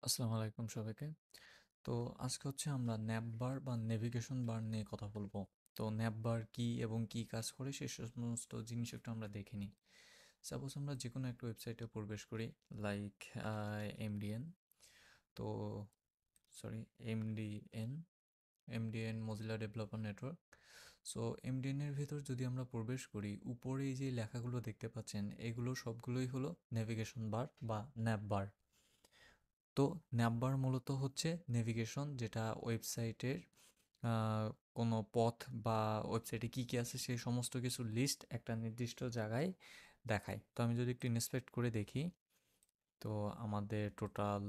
আসসালামু আলাইকুম সবাইকে। তো আজকে হচ্ছে আমরা ন্যাপ বার বা নেভিগেশন বার নিয়ে কথা বলবো। তো ন্যাপ বার কি এবং কি কাজ করে সে সমস্ত জিনিস একটু আমরা দেখে নিই। সাপোজ আমরা যে কোনো একটা ওয়েবসাইটে প্রবেশ করি, লাইক এমডিএন, তো sorry MDN MDN Mozilla developer network. So MDN এর ভিতর যদি আমরা প্রবেশ করি, উপরে এই যে লেখাগুলো দেখতে পাচ্ছেন এগুলো সবগুলোই হলো নেভিগেশন বার বা ন্যাপ বার। তো ন্যাপবার মূলত হচ্ছে নেভিগেশন, যেটা ওয়েবসাইটের কোনো পথ বা ওয়েবসাইটে কী কী আছে সেই সমস্ত কিছু লিস্ট একটা নির্দিষ্ট জায়গায় দেখায়। তো আমি যদি একটু ইন্সপেক্ট করে দেখি, তো আমাদের টোটাল,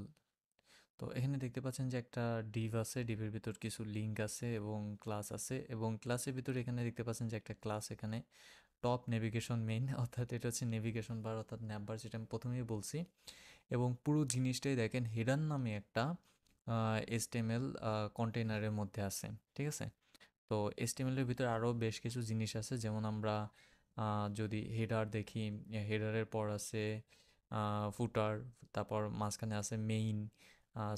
তো এখানে দেখতে পাচ্ছেন যে একটা ডিভ আছে, ডিভের ভিতর কিছু লিঙ্ক আছে এবং ক্লাস আছে, এবং ক্লাসের ভিতরে এখানে দেখতে পাচ্ছেন যে একটা ক্লাস এখানে টপ নেভিগেশন মেইন, অর্থাৎ এটা হচ্ছে নেভিগেশন বার অর্থাৎ ন্যাপ বার, যেটা আমি প্রথমেই বলছি। এবং পুরো জিনিসটাই দেখেন হেডার নামে একটা এসটিএমএল কন্টেইনারের মধ্যে আছে, ঠিক আছে? তো এসটিএমএলের ভিতরে আরও বেশ কিছু জিনিস আছে, যেমন আমরা যদি হেডার দেখি, হেডারের পর আছে ফুটার, তারপর মাঝখানে আছে মেইন,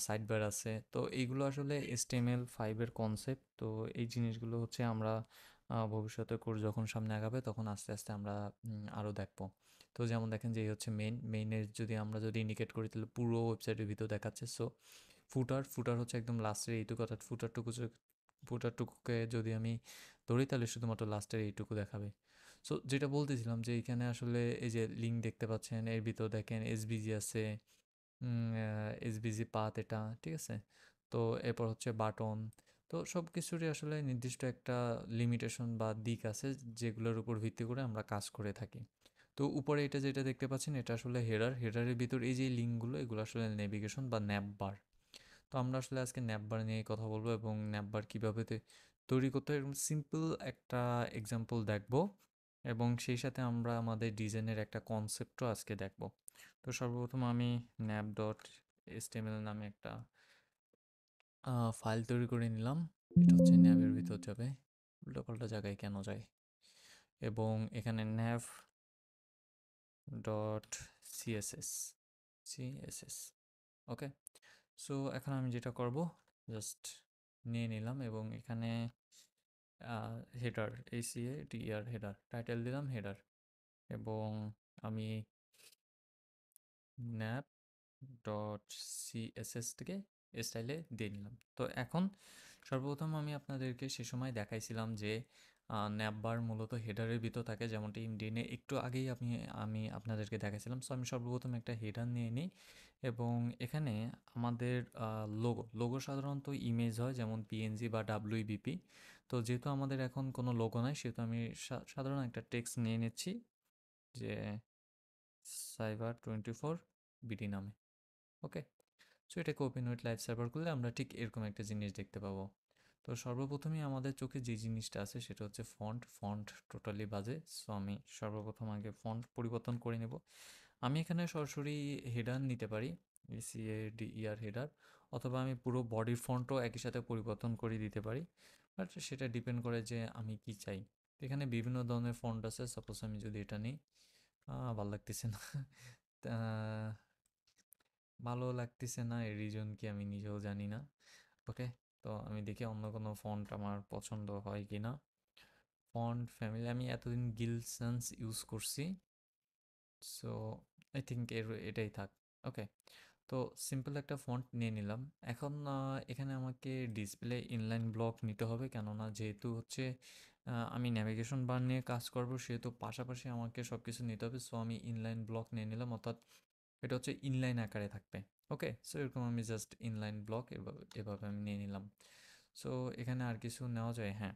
সাইডবার আছে। তো এইগুলো আসলে HTML5-এর কনসেপ্ট। তো এই জিনিসগুলো হচ্ছে আমরা ভবিষ্যতে কোর্স যখন সামনে আগাবে তখন আস্তে আস্তে আমরা আরও দেখবো। তো যেমন দেখেন যে এই হচ্ছে মেইনের যদি ইন্ডিকেট করি তাহলে পুরো ওয়েবসাইটের ভিতর দেখাচ্ছে। সো ফুটার হচ্ছে একদম লাস্টের এইটুকু, অর্থাৎ ফুটারটুকুকে যদি আমি ধরি তাহলে শুধুমাত্র লাস্টের এইটুকু দেখাবে। সো যেটা বলতেছিলাম যে এখানে আসলে এই যে লিঙ্ক দেখতে পাচ্ছেন, এর ভিতর দেখেন এসবিজি আছে, এসবিজি পাথ এটা, ঠিক আছে? তো এরপর হচ্ছে বাটন। তো সব কিছুরই আসলে নির্দিষ্ট একটা লিমিটেশন বা দিক আছে, যেগুলোর উপর ভিত্তি করে আমরা কাজ করে থাকি। তো উপরে এটা যেটা দেখতে পাচ্ছেন এটা আসলে হেডারের ভিতর এই যে লিঙ্কগুলো, এগুলো আসলে নেভিগেশন বা ন্যাপ বার। তো আমরা আসলে আজকে ন্যাপ বার নিয়ে কথা বলবো এবং ন্যাপ বার কীভাবে তৈরি করতে হয় এরকম সিম্পল একটা এক্সাম্পল দেখব, এবং সেই সাথে আমরা আমাদের ডিজাইনের একটা কনসেপ্টও আজকে দেখব। তো সর্বপ্রথম আমি ন্যাপ ডট এসটিএমএল নামে একটা ফাইল তৈরি করে নিলাম। এটা হচ্ছে ন্যাবের ভিতর যাবে, উল্টোপাল্টা জায়গায় কেন যায়, এবং এখানে ন্যাভ ডট সিএসএস সিএসএস, ওকে। সো এখন আমি যেটা করব, জাস্ট নিয়ে নিলাম এবং এখানে হেডার, ACADER হেডার, টাইটেল দিলাম হেডার, এবং আমি ন্যাপ ডট সিএসএস থেকে স্টাইলে দিয়ে নিলাম। তো এখন সর্বপ্রথম আমি আপনাদেরকে সে সময় দেখাইছিলাম যে ন্যাপবার মূলত হেডারের ভিতর থাকে, যেমনটি ইমডিএনে একটু আগেই আমি আপনাদেরকে দেখাইছিলাম। সো আমি সর্বপ্রথম একটা হেডার নিয়ে নিই, এবং এখানে আমাদের লোগো সাধারণত ইমেজ হয়, যেমন পিএনজি বা ডাব্লিউবিপি। তো যেহেতু আমাদের এখন কোনো লোগো নাই, সেহেতু আমি সাধারণ একটা টেক্সট নিয়ে নিচ্ছি, যে সাইবার 24 বিডি নামে, ওকে। সো এটাকে ওপেন উইথ লাইভ সার্ভার করলে আমরা ঠিক এরকম একটা জিনিস দেখতে পাবো। তো সর্বপ্রথমে আমাদের চোখে যে জিনিসটা আছে সেটা হচ্ছে ফন্ট টোটালি বাজে। সো আমি সর্বপ্রথম আগে ফন্ট পরিবর্তন করে নেব। আমি এখানে সরাসরি হেডার নিতে পারি, CADER হেডার, অথবা আমি পুরো বডির ফন্টও একই সাথে পরিবর্তন করে দিতে পারি, বাট সেটা ডিপেন্ড করে যে আমি কি চাই। তো এখানে বিভিন্ন ধরনের ফন্ট আছে, সাপোজ আমি যদি এটা নিই, ভালো লাগতেছে না। তা ভালো লাগতেছে না, এর রিজন কি আমি নিজেও জানি না, ওকে। তো আমি দেখি অন্য কোনো ফন্ট আমার পছন্দ হয় কি না। ফন্ট ফ্যামিলি আমি এতদিন গিলসন্স ইউজ করছি, সো আই থিঙ্ক এটাই থাক, ওকে। তো সিম্পল একটা ফন্ট নিয়ে নিলাম। এখন এখানে আমাকে ডিসপ্লে ইনলাইন ব্লক নিতে হবে, কেননা যেহেতু হচ্ছে আমি ন্যাভিগেশন বার নিয়ে কাজ করব, সেহেতু পাশাপাশি আমাকে সব কিছু নিতে হবে। সো আমি ইনলাইন ব্লক নিয়ে নিলাম, অর্থাৎ এটা হচ্ছে ইনলাইন আকারে থাকবে, ওকে। সো এরকম আমি জাস্ট ইনলাইন ব্লক এভাবে এভাবে আমি নিয়ে নিলাম। সো এখানে আর কিছু নেওয়া যায়, হ্যাঁ।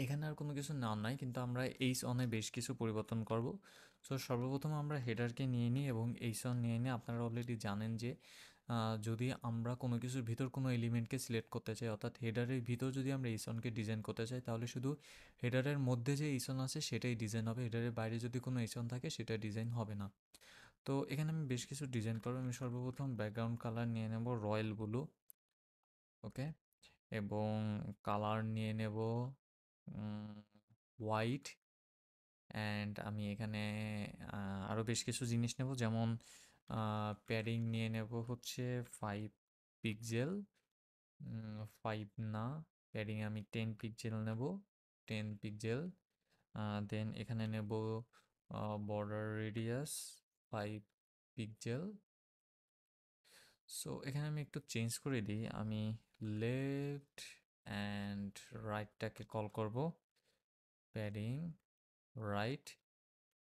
এখানে আর কোনো কিছু নেওয়ার নাই, কিন্তু আমরা এইচ অনে বেশ কিছু পরিবর্তন করব। সো সর্বপ্রথম আমরা হেডারকে নিয়ে নিই এবং এইচ অন নিয়ে নিই। আপনারা অলরেডি জানেন যে যদি আমরা কোনো কিছুর ভিতর কোনো এলিমেন্টকে সিলেক্ট করতে চাই, অর্থাৎ হেডারের ভিতর যদি আমরা এইচ অনকে ডিজাইন করতে চাই, তাহলে শুধু হেডারের মধ্যে যে এইচ অন আছে সেটাই ডিজাইন হবে, হেডারের বাইরে যদি কোনো এইচ অন থাকে সেটা ডিজাইন হবে না। তো এখানে আমি বেশ কিছু ডিজাইন করবো। আমি সর্বপ্রথম ব্যাকগ্রাউন্ড কালার নিয়ে নেব রয়্যাল ব্লু, ওকে, এবং কালার নিয়ে নেব হোয়াইট, অ্যান্ড আমি এখানে আরও বেশ কিছু জিনিস নেব, যেমন প্যাডিং নিয়ে নেব হচ্ছে 5 পিক্সেল। 5 না, প্যাডিং আমি 10 পিক্সেল নেব, 10 পিক্সেল। দেন এখানে নেব বর্ডার রেডিয়াস 5 পিক্সেল। সো এখানে আমি একটু চেঞ্জ করে দিই, আমি লেফট অ্যান্ড রাইটটাকে কল করব প্যাডিং রাইট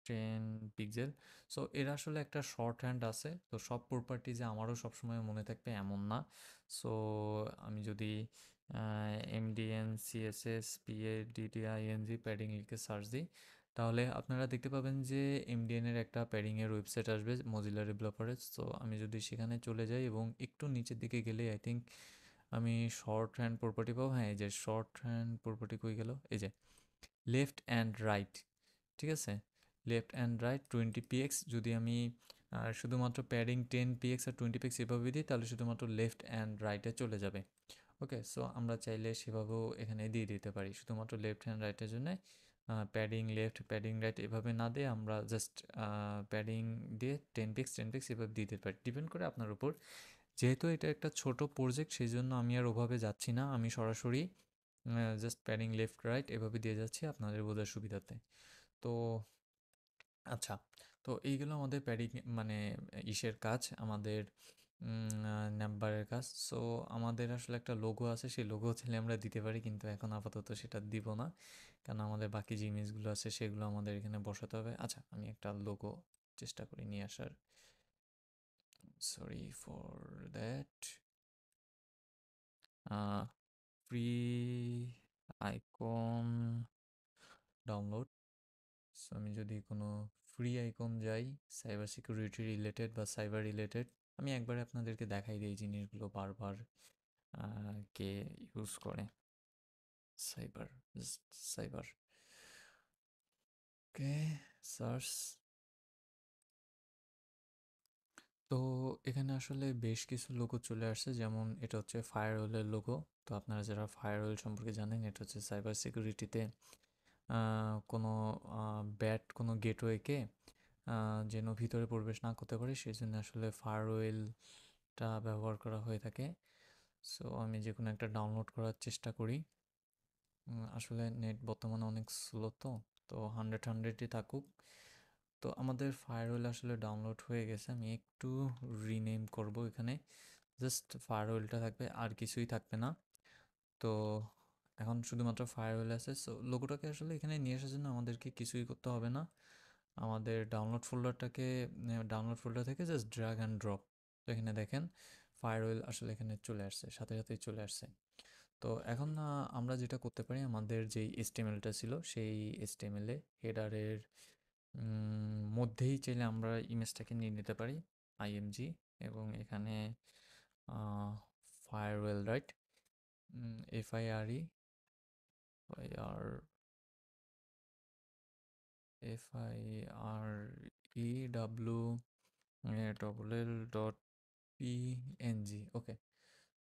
10 পিক্সেল। সো এর আসলে একটা শর্ট হ্যান্ড আছে, তো সব প্রপার্টিজে আমারও সবসময় মনে থাকবে এমন না। সো আমি যদি এমডিএন সিএসএস পিএডিডিআইএনজি প্যাডিং লিখে সার্চ দিই, তাহলে আপনারা দেখতে পাবেন যে এমডিএনের একটা প্যাডিংয়ের ওয়েবসাইট আসবে মজিলা ডেভেলপারের। সো আমি যদি সেখানে চলে যাই এবং একটু নিচের দিকে গেলে আই থিঙ্ক আমি শর্ট হ্যান্ড প্রপার্টি পাবো। হ্যাঁ, এই যে শর্ট হ্যান্ড প্রপার্টি কই গেল, এই যে লেফট অ্যান্ড রাইট, ঠিক আছে, লেফট অ্যান্ড রাইট 20 px। যদি আমি শুধুমাত্র প্যাডিং 10 px আর 20 px এভাবে দিই, তাহলে শুধুমাত্র লেফট অ্যান্ড রাইটে চলে যাবে। ওকে, সো আমরা চাইলে সেভাবেও এখানে দিয়ে দিতে পারি, শুধুমাত্র লেফট হ্যান্ড রাইটের জন্য প্যাডিং লেফট প্যাডিং রাইট এভাবে না দিয়ে আমরা জাস্ট প্যাডিং দিয়ে 10 px এভাবে দিতে পারি, ডিপেন্ড করে আপনার উপর। যেহেতু এটা একটা ছোট প্রজেক্ট, সেই জন্য আমি আর ওভাবে যাচ্ছি না, আমি সরাসরি জাস্ট প্যাডিং লেফট রাইট এভাবে দিয়ে যাচ্ছি আপনাদের বোঝার সুবিধাতে। তো আচ্ছা, তো এইগুলো আমাদের মানে ইসের কাজ, আমাদের নাম্বারের কাজ। সো আমাদের আসলে একটা লোগো আছে, সেই লোগো চাইলে আমরা দিতে পারি, কিন্তু এখন আপাতত সেটা দিব না, কারণ আমাদের বাকি যে ইমেজগুলো আছে সেগুলো আমাদের এখানে বসাতে হবে। আচ্ছা, আমি একটা লোগো চেষ্টা করি নিয়ে আসার, sorry for that. Free icon download. So আমি যদি কোনো ফ্রি আইকন যাই, সাইবার সিকিউরিটি রিলেটেড বা সাইবার রিলেটেড, আমি একবারে আপনাদেরকে দেখাই দিই জিনিসগুলো বারবার কে ইউজ করে। সাইবার, সাইবার, ওকে, সার্চ। তো এখানে আসলে বেশ কিছু লোগো চলে আসছে, যেমন এটা হচ্ছে ফায়ারওয়ালের লোগো। তো আপনারা যারা ফায়ারওয়াল সম্পর্কে জানেন, এটা হচ্ছে সাইবার সিকিউরিটিতে কোনো ব্যাড কোনো গেটওয়েকে যেন ভিতরে প্রবেশ না করতে পারে, সেই জন্য আসলে ফায়ারওয়েলটা ব্যবহার করা হয়ে থাকে। সো আমি যে কোনো একটা ডাউনলোড করার চেষ্টা করি। আসলে নেট বর্তমানে অনেক স্লো, তো তো 100-100ই থাকুক। তো আমাদের ফায়ারওয়েল আসলে ডাউনলোড হয়ে গেছে, আমি একটু রিনেম করব, এখানে জাস্ট ফায়ারওয়েলটা থাকবে, আর কিছুই থাকবে না। তো এখন শুধুমাত্র ফায়ারওয়েল আছে। সো লোগোটাকে আসলে এখানে নিয়ে আসার জন্য আমাদেরকে কিছুই করতে হবে না, আমাদের ডাউনলোড ফোল্ডার থেকে জাস্ট ড্র্যাগ অ্যান্ড ড্রপ। তো এখানে দেখেন ফায়ারওয়েল আসলে এখানে চলে আসছে, সাথে সাথেই চলে আসছে। তো এখন আমরা যেটা করতে পারি, আমাদের যেই এসটিএমএলটা ছিল সেই এসটিএমএলে হেডারের মধ্যেই চাইলে আমরা ইমেজটাকে নিয়ে নিতে পারি, আইএমজি, এবং এখানে farewell right, F I R F I R E W double L dot PNG. Okay,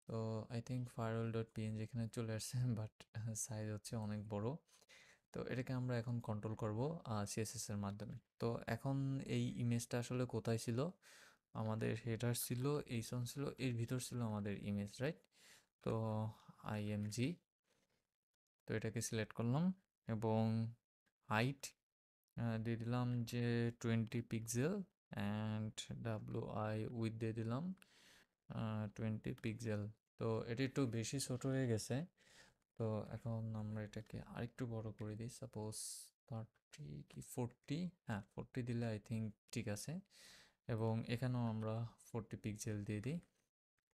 তো I think farewell dot PNG এখানে চলে আসছে, বাট সাইজ হচ্ছে অনেক বড়। তো এটাকে আমরা এখন কন্ট্রোল করব সিএসএস এর মাধ্যমে। তো এখন এই ইমেজটা আসলে কোথায় ছিল, আমাদের হেডার ছিল, এইসন ছিল, এর ভিতর ছিল আমাদের ইমেজ, রাইট? তো আইএমজি, তো এটাকে সিলেক্ট করলাম এবং হাইট দিয়ে দিলাম যে 20 পিক্সেল, অ্যান্ড ডাব্লুআই উইথ দিয়ে দিলাম 20 পিক্সেল। তো এটা একটু বেশি ছোট হয়ে গেছে, তো এখন আমরা এটাকে আরেকটু বড় করে দিই, সাপোজ 30 কি 40, হ্যাঁ 40 দিলে আই থিঙ্ক ঠিক আছে। এবং এখানেও আমরা 40 পিক্সেল দিয়ে দিই,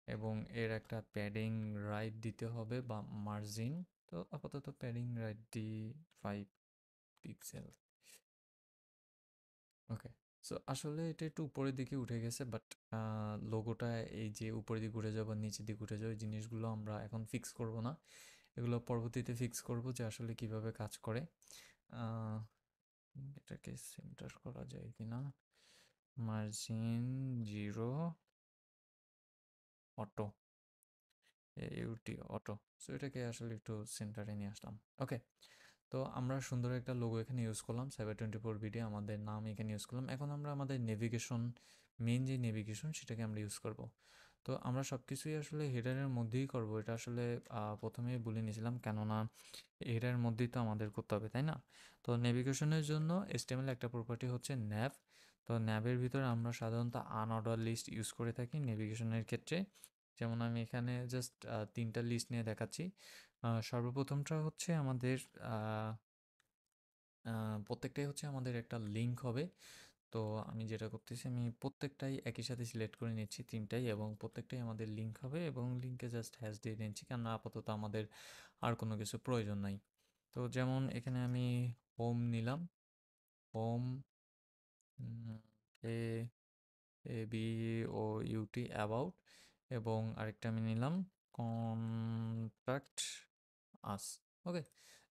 এবং এর একটা প্যাডিং রাইট দিতে হবে বা মার্জিন। তো আপাতত প্যাডিং রাইট দিই 5 পিক্সেল। ওকে, সো আসলে এটা একটু উপরের দিকে উঠে গেছে, বাট লোগোটা এই যে উপরের দিকে উঠে যাওয়া নিচের দিকে উঠে যাওয়া, এই জিনিসগুলো আমরা এখন ফিক্স করব না, এগুলো পরবর্তীতে ফিক্স করব যে আসলে কিভাবে কাজ করে। আহ, এটাকে সেন্টার করা যায় কিনা, margin 0 auto, U T auto. So এটাকে আসলে একটু সেন্টারে নিয়ে আসলাম। ওকে, তো আমরা সুন্দর একটা লোগো এখানে ইউজ করলাম, সাইবার 24 ভিডিও আমাদের নাম এখানে ইউজ করলাম। এখন আমরা আমাদের নেভিগেশন মেইন যে নেভিগেশন সেটাকে আমরা ইউজ করব। তো আমরা সব কিছুই আসলে হেডারের মধ্যেই করব, এটা আসলে প্রথমেই বলে নিয়েছিলাম, কেননা হেডারের মধ্যেই তো আমাদের করতে হবে, তাই না? তো নেভিগেশনের জন্য HTML একটা প্রপার্টি হচ্ছে ন্যাভ। তো ন্যাভের ভিতরে আমরা সাধারণত আনঅর্ডার লিস্ট ইউজ করে থাকি নেভিগেশনের ক্ষেত্রে। যেমন আমি এখানে জাস্ট তিনটা লিস্ট নিয়ে দেখাচ্ছি। সর্বপ্রথমটা হচ্ছে আমাদের প্রত্যেকটাই হচ্ছে আমাদের একটা লিঙ্ক হবে। তো আমি যেটা করতেছি, আমি প্রত্যেকটাই একই সাথে সিলেক্ট করে নিচ্ছি তিনটাই, এবং প্রত্যেকটাই আমাদের লিঙ্ক হবে, এবং লিঙ্কে জাস্ট হ্যাশ দিয়ে নিচ্ছি, কারণ আপাতত আমাদের আর কোনো কিছু প্রয়োজন নাই। তো যেমন এখানে আমি হোম নিলাম, home A A B O U T about, এবং আরেকটা আমি নিলাম কন্ট্যাক্ট আস। ওকে,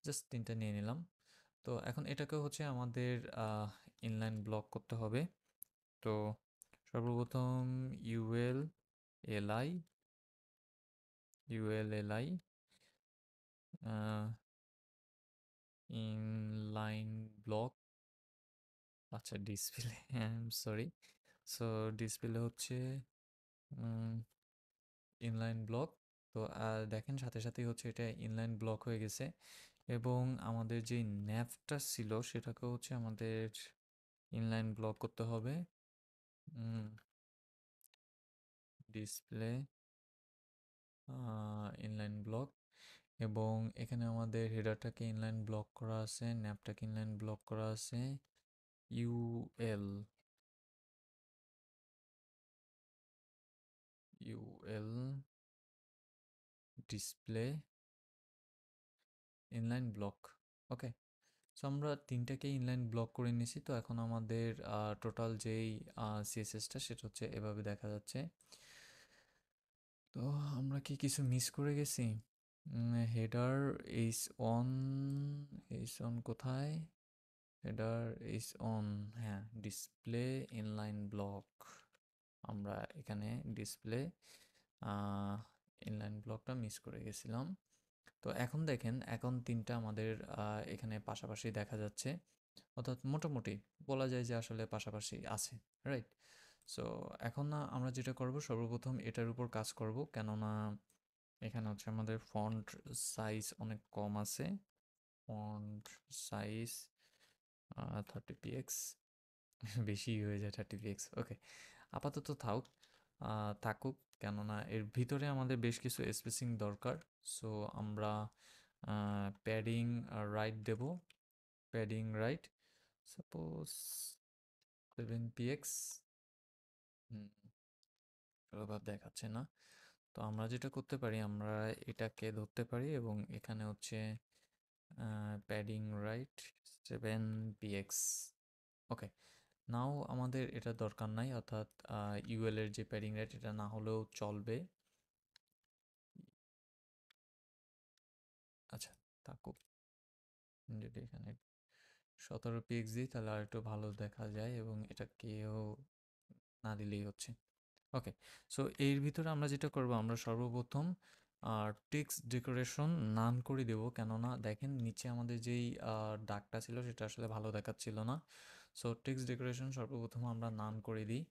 জাস্ট তিনটা নিয়ে নিলাম। তো এখন এটাকে হচ্ছে আমাদের ইনলাইন ব্লক করতে হবে। তো সর্বপ্রথম ইউএল এলআই ইউএলএলআই ইনলাইন ব্লক, আচ্ছা ডিসপ্লে, হ্যাঁ সরি। সো ডিসপ্লে হচ্ছে ইনলাইন ব্লক। তো দেখেন সাথে সাথেই হচ্ছে এটা ইনলাইন ব্লক হয়ে গেছে, এবং আমাদের যে ন্যাভটা ছিল সেটাকে হচ্ছে আমাদের ইনলাইন ব্লক করতে হবে। ডিসপ্লে ইনলাইন ব্লক, এবং এখানে আমাদের হেডারটাকে ইনলাইন ব্লক করা আছে, ন্যাপটাকে ইনলাইন ব্লক করা আছে। UL UL display inline block. Okay, so আমরা তিনটাকে ইনলাইন ব্লক করে নিয়েছি। তো এখন আমাদের টোটাল যেই সিএসএসটা সেটা হচ্ছে এভাবে দেখা যাচ্ছে। তো আমরা কি কিছু মিস করে গেছি? Header is on, is on কোথায়? হেডার ইজ অন, হ্যাঁ ডিসপ্লে ইনলাইন ব্লক, আমরা এখানে ডিসপ্লে ইনলাইন ব্লকটা মিস করে গেছিলাম। তো এখন দেখেন, এখন তিনটা আমাদের এখানে পাশাপাশি দেখা যাচ্ছে, অর্থাৎ মোটামুটি বলা যায় যে আসলে পাশাপাশি আছে, রাইট? সো এখন না আমরা যেটা করব, সর্বপ্রথম এটার উপর কাজ করব, কেননা এখানে হচ্ছে আমাদের ফন্ট সাইজ অনেক কম আছে। ফন্ট সাইজ 30 px, বেশি হয়ে যায় 30 px। ওকে, আপাতত থাকুক, কেননা এর ভিতরে আমাদের বেশ কিছু স্পেসিং দরকার। সো আমরা প্যাডিং রাইট দেব, প্যাডিং রাইট সাপোজ 7 px। ভাব দেখাচ্ছে না। তো আমরা যেটা করতে পারি, আমরা এটাকে ধরতে পারি, এবং এখানে হচ্ছে প্যাডিং রাইট 7 px। ওকে, নাও আমাদের এটা দরকার নাই, অর্থাৎ ইউএল এর যে প্যাডিং রাইট এটা না হলেও চলবে। আচ্ছা, থাকুক, যদি এখানে 17 px দিই তাহলে আর একটু ভালো দেখা যায়, এবং এটা কেউ না দিলেই হচ্ছে। ওকে, সো এর ভিতরে আমরা যেটা করব, আমরা সর্বপ্রথম টেক্সট ডেকোরেশন নান করে দেবো, কেননা দেখেন নিচে আমাদের যেই দাগটা ছিল সেটা আসলে ভালো দেখাচ্ছিল না। সো টেক্সট ডেকোরেশন সর্বপ্রথম আমরা নান করে দিই।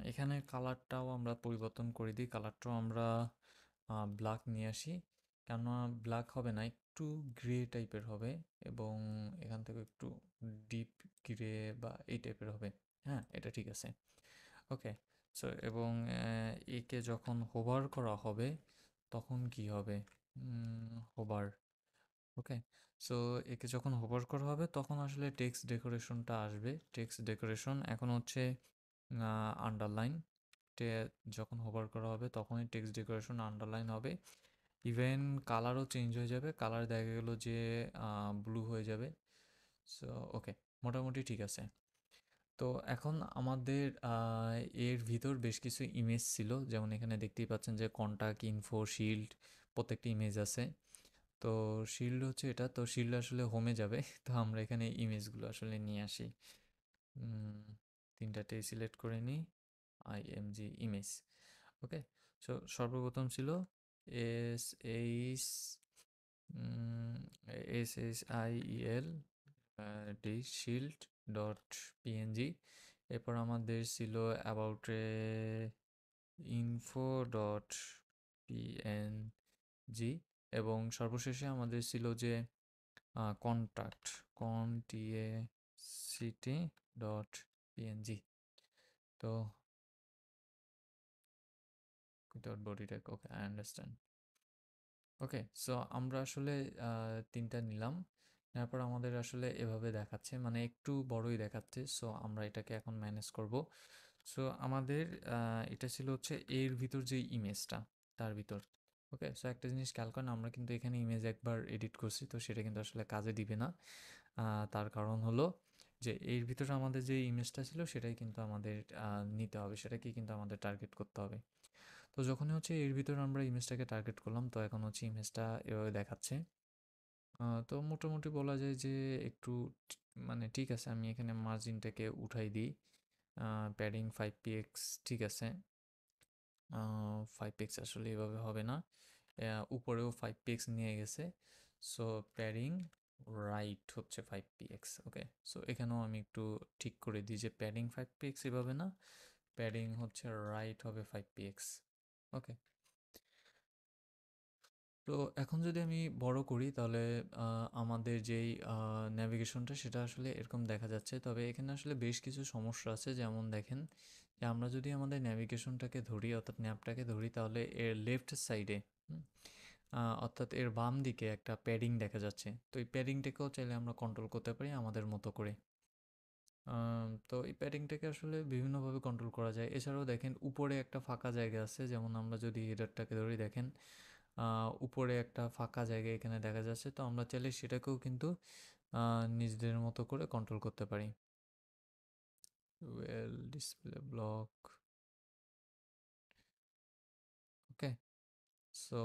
এখানে কালারটাও আমরা পরিবর্তন করে দিই, কালারটাও আমরা ব্ল্যাক নিয়ে আসি, কেননা ব্ল্যাক হবে না, একটু গ্রে টাইপের হবে, এবং এখান থেকে একটু ডিপ গ্রে বা এই টাইপের হবে। হ্যাঁ, এটা ঠিক আছে। ওকে, সো এবং একে যখন হোভার করা হবে তখন কি হবে? হোভার, ওকে। সো একে যখন হোভার করা হবে তখন আসলে টেক্সট ডেকোরেশনটা আসবে। টেক্সট ডেকোরেশন এখন হচ্ছে আন্ডারলাইন, যখন হোভার করা হবে তখনই টেক্সট ডেকোরেশন আন্ডারলাইন হবে। ইভেন কালারও চেঞ্জ হয়ে যাবে, কালার দেখা গেলো যে ব্লু হয়ে যাবে। সো ওকে, মোটামুটি ঠিক আছে। তো এখন আমাদের এর ভিতর বেশ কিছু ইমেজ ছিল, যেমন এখানে দেখতেই পাচ্ছেন যে কন্টাক্ট ইনফো শিল্ড প্রত্যেকটা ইমেজ আছে। তো শিল্ড হচ্ছে এটা, তো শিল্ড আসলে হোমে যাবে। তো আমরা এখানে ইমেজগুলো আসলে নিয়ে আসি। তিনটাতেই সিলেক্ট করে নিই, আইএমজি ইমেজ। ওকে, সো সর্বপ্রথম ছিল S H SSIEL D shield dot PNG, এরপর আমাদের ছিল অ্যাবাউট ইনফো ডট পিএনজি, এবং সর্বশেষে আমাদের ছিল যে কন্ট্যাক্ট কনটিএসিটি ডট পিএনজি। তো without body tag, okay, I understand. Okay, so আমরা আসলে তিনটা নিলাম, তারপর আমাদের আসলে এভাবে দেখাচ্ছে, মানে একটু বড়ই দেখাচ্ছে। সো আমরা এটাকে এখন ম্যানেজ করব। সো আমাদের এটা ছিল হচ্ছে এর ভিতর যে ইমেজটা, তার ভিতর। ওকে, সো একটা জিনিস খেয়াল করেন, আমরা কিন্তু এখানে ইমেজ একবার এডিট করছি, তো সেটা কিন্তু আসলে কাজে দিবে না। তার কারণ হলো যে এর ভিতরে আমাদের যে ইমেজটা ছিল সেটাই কিন্তু আমাদের নিতে হবে, সেটাকেই কিন্তু আমাদের টার্গেট করতে হবে। তো যখনই হচ্ছে এর ভিতরে আমরা ইমেজটাকে টার্গেট করলাম, তো এখন হচ্ছে ইমেজটা এভাবে দেখাচ্ছে। তো মোটামুটি বলা যায় যে একটু মানে ঠিক আছে। আমি এখানে মার্জিনটাকে উঠাই দিই, প্যাডিং 5px, ঠিক আছে। 5px আসলে এভাবে হবে না, উপরেও 5px নিয়ে গেছে। সো প্যাডিং রাইট হচ্ছে 5px। ওকে, সো এখানেও আমি একটু ঠিক করে দিই যে প্যাডিং 5px এভাবে না, প্যাডিং হচ্ছে রাইট হবে 5px। ওকে, তো এখন যদি আমি বড় করি তাহলে আমাদের যেই ন্যাভিগেশনটা সেটা আসলে এরকম দেখা যাচ্ছে। তবে এখানে আসলে বেশ কিছু সমস্যা আছে, যেমন দেখেন যে আমরা যদি আমাদের ন্যাভিগেশনটাকে ধরি, অর্থাৎ ম্যাপটাকে ধরি, তাহলে এর লেফট সাইডে, অর্থাৎ এর বাম দিকে একটা প্যাডিং দেখা যাচ্ছে। তো এই প্যাডিংটাকেও চাইলে আমরা কন্ট্রোল করতে পারি আমাদের মতো করে। তো এই প্যাডিংটাকে আসলে বিভিন্নভাবে কন্ট্রোল করা যায়। এছাড়াও দেখেন উপরে একটা ফাঁকা জায়গা আছে, যেমন আমরা যদি হেডারটাকে ধরি, দেখেন উপরে একটা ফাঁকা জায়গা এখানে দেখা যাচ্ছে। তো আমরা চাইলে সেটাকেও কিন্তু নিজেদের মতো করে কন্ট্রোল করতে পারি। Well display block, okay. So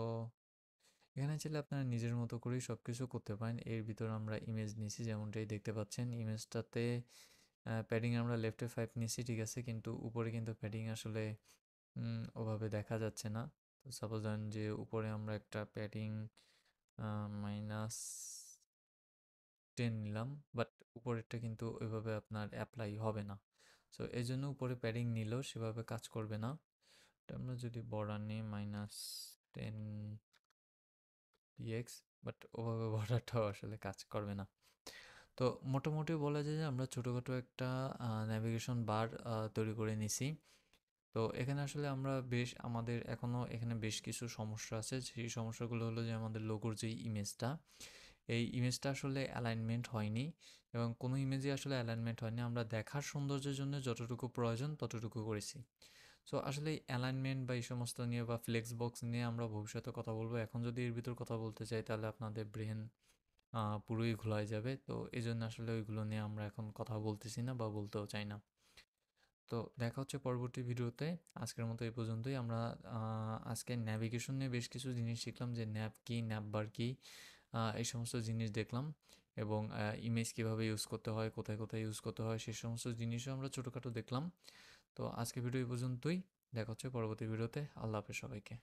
এখানে চাইলে আপনারা নিজের মতো করেই সব কিছু করতে পারেন। এর ভিতর আমরা ইমেজ নিছি, যেমনটাই দেখতে পাচ্ছেন। ইমেজটাতে প্যাডিং আমরা লেফটে 5 নিছি, ঠিক আছে, কিন্তু উপরে কিন্তু প্যাডিং আসলে ওভাবে দেখা যাচ্ছে না। তো সাপোজ ধরেন যে উপরে আমরা একটা প্যাডিং -10 নিলাম, বাট উপরেরটা কিন্তু ওইভাবে আপনার অ্যাপ্লাই হবে না। সো এই জন্য উপরে প্যাডিং নিলেও সেভাবে কাজ করবে না। তো আমরা যদি বর্ডার নিই -10 px, বাট ওভাবে বর্ডারটাও আসলে কাজ করবে না। তো মোটামুটি বলা যায় যে আমরা ছোটোখাটো একটা ন্যাভিগেশন বার তৈরি করে নিছি। তো এখানে আসলে আমরা আমাদের এখনও এখানে বেশ কিছু সমস্যা আছে। সেই সমস্যাগুলো হলো যে আমাদের লোগোর যেই ইমেজটা, এই ইমেজটা আসলে অ্যালাইনমেন্ট হয়নি, এবং কোনো ইমেজই আসলে অ্যালাইনমেন্ট হয়নি। আমরা দেখার সৌন্দর্যের জন্য যতটুকু প্রয়োজন ততটুকু করেছি। সো আসলে অ্যালাইনমেন্ট বা এই সমস্ত নিয়ে বা ফ্লেক্স বক্স নিয়ে আমরা ভবিষ্যতে কথা বলবো। এখন যদি এর ভিতর কথা বলতে চাই তাহলে আপনাদের ব্রেন পুরোই ঘোলায় যাবে। তো এই জন্য আসলে ওইগুলো নিয়ে আমরা এখন কথা বলতেছি না বা বলতেও চাই না। তো দেখা হচ্ছে পরবর্তী ভিডিওতে। আজকের মতো এই পর্যন্তই। আমরা আজকে ন্যাভিগেশন নিয়ে বেশ কিছু জিনিস শিখলাম, যে ন্যাভ কী, ন্যাভ বার কী, এই সমস্ত জিনিস দেখলাম, এবং ইমেজ কীভাবে ইউজ করতে হয়, কোথায় কোথায় ইউজ করতে হয়, সেই সমস্ত জিনিসও আমরা ছোটোখাটো দেখলাম। তো আজকে ভিডিও এই পর্যন্তই। দেখা হচ্ছে পরবর্তী ভিডিওতে। আল্লাহ হাফেজ সবাইকে।